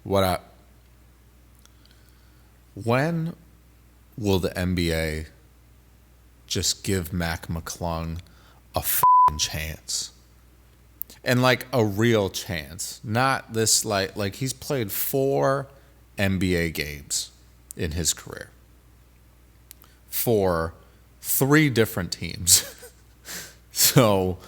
What I When will the NBA just give Mac McClung a chance? And like a real chance. Not this like he's played 4 NBA games in his career for 3 different teams. So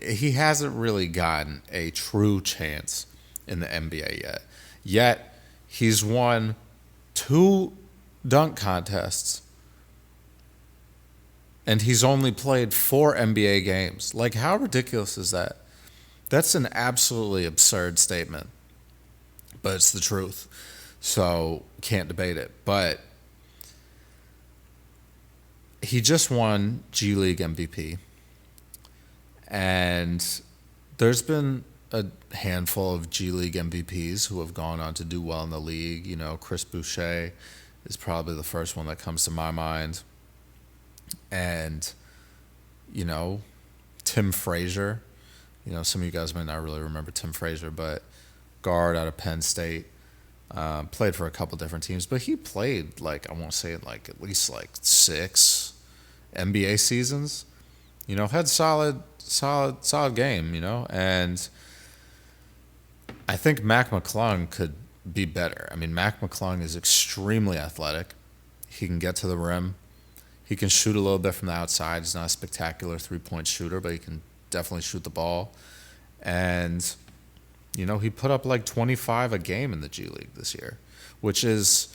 he hasn't really gotten a true chance in the NBA yet. Yet he's won 2 dunk contests and he's only played 4 NBA games. Like, how ridiculous is that? That's an absolutely absurd statement, but it's the truth. So can't debate it. But he just won G League MVP. And there's been a handful of G League MVPs who have gone on to do well in the league. You know, Chris Boucher is probably the first one that comes to my mind. And, you know, Tim Frazier. You know, some of you guys might not really remember Tim Frazier, but guard out of Penn State. Played for a couple different teams, but he played, like, I won't say like at least like 6 NBA seasons. You know, had solid game, you know, and I think Mac McClung could be better. I mean, Mac McClung is extremely athletic. He can get to the rim. He can shoot a little bit from the outside. He's not a spectacular 3-point shooter, but he can definitely shoot the ball. And, you know, he put up like 25 a game in the G League this year, which is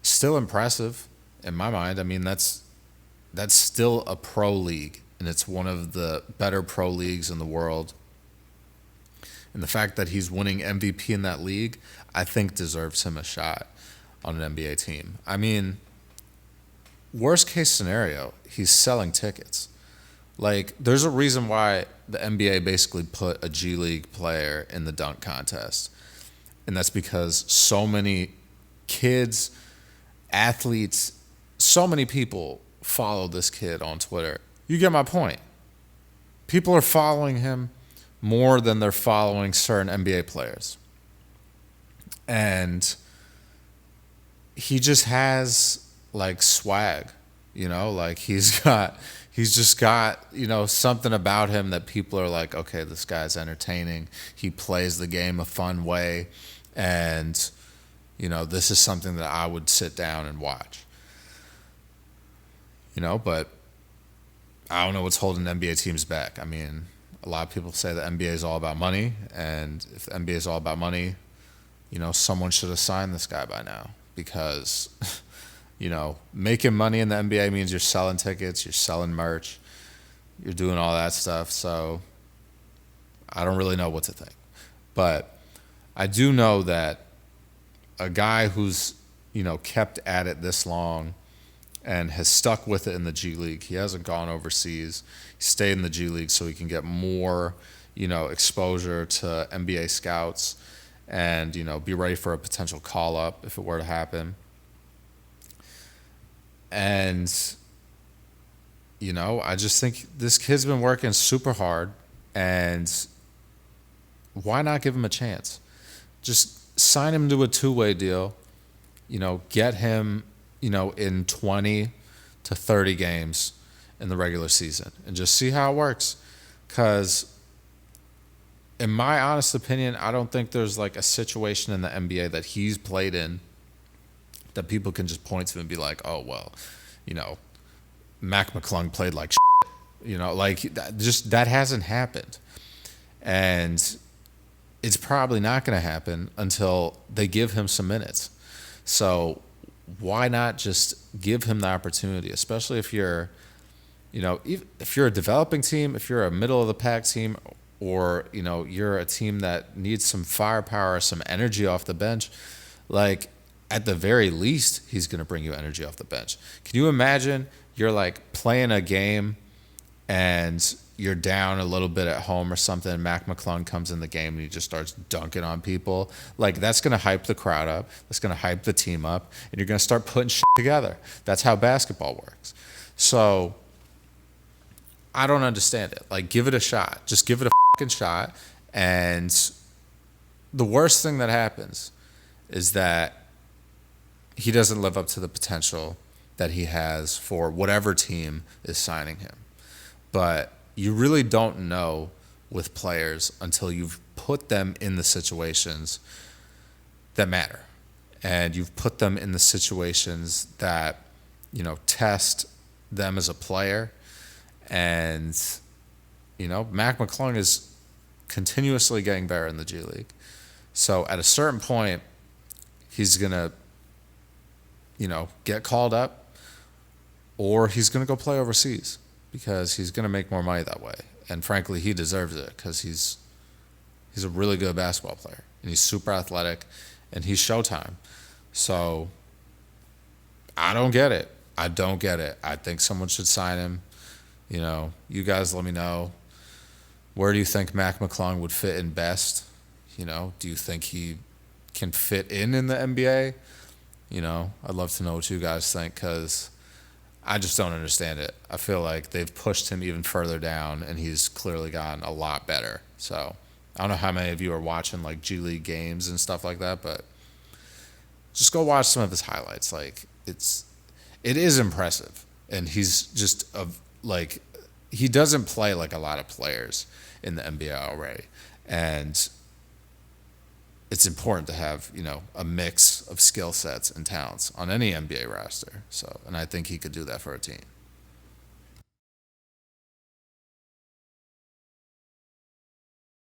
still impressive in my mind. I mean, that's still a pro league, and it's one of the better pro leagues in the world. And the fact that he's winning MVP in that league, I think deserves him a shot on an NBA team. I mean, worst case scenario, he's selling tickets. Like, there's a reason why the NBA basically put a G League player in the dunk contest. And that's because so many kids, athletes, so many people follow this kid on Twitter. You get my point. People are following him more than they're following certain NBA players. And he just has like swag, you know, like he's just got, you know, something about him that people are like, okay, this guy's entertaining. He plays the game a fun way. And, you know, this is something that I would sit down and watch. You know, but I don't know what's holding NBA teams back. I mean, a lot of people say the NBA is all about money. And if the NBA is all about money, you know, someone should have signed this guy by now. Because, you know, making money in the NBA means you're selling tickets, you're selling merch, you're doing all that stuff. So I don't really know what to think. But I do know that a guy who's, you know, kept at it this long and has stuck with it in the G League, he hasn't gone overseas, he stayed in the G League so he can get more, you know, exposure to NBA scouts and, you know, be ready for a potential call-up if it were to happen. And, you know, I just think this kid's been working super hard, and why not give him a chance? Just sign him to a 2-way deal, you know, get him, you know, in 20 to 30 games in the regular season and just see how it works. Because in my honest opinion, I don't think there's like a situation in the NBA that he's played in that people can just point to and be like, oh, well, you know, Mac McClung played like shit. You know, like that hasn't happened. And it's probably not going to happen until they give him some minutes. So why not just give him the opportunity, especially if you're, you know, if you're a developing team, if you're a middle of the pack team, or, you know, you're a team that needs some firepower, some energy off the bench, like at the very least, he's going to bring you energy off the bench. Can you imagine you're like playing a game and you're down a little bit at home or something, and Mac McClung comes in the game and he just starts dunking on people? Like, that's going to hype the crowd up. That's going to hype the team up, and you're going to start putting shit together. That's how basketball works. So I don't understand it. Like, give it a shot. Just give it a fucking shot and the worst thing that happens is that he doesn't live up to the potential that he has for whatever team is signing him. But you really don't know with players until you've put them in the situations that matter. And you've put them in the situations that, test them as a player. And, Mac McClung is continuously getting better in the G League. So at a certain point, he's going to, get called up, or he's going to go play overseas because he's going to make more money that way. And frankly, he deserves it because he's a really good basketball player, and he's super athletic, and he's Showtime. So I don't get it. I think someone should sign him. You guys let me know. Where do you think Mac McClung would fit in best? Do you think he can fit in the NBA? I'd love to know what you guys think because I just don't understand it. I feel like they've pushed him even further down, and he's clearly gotten a lot better. So I don't know how many of you are watching like G League games and stuff like that, but just go watch some of his highlights. Like it is impressive, and he's just he doesn't play like a lot of players in the NBA already, and it's important to have a mix of skill sets and talents on any NBA roster. So, and I think he could do that for a team.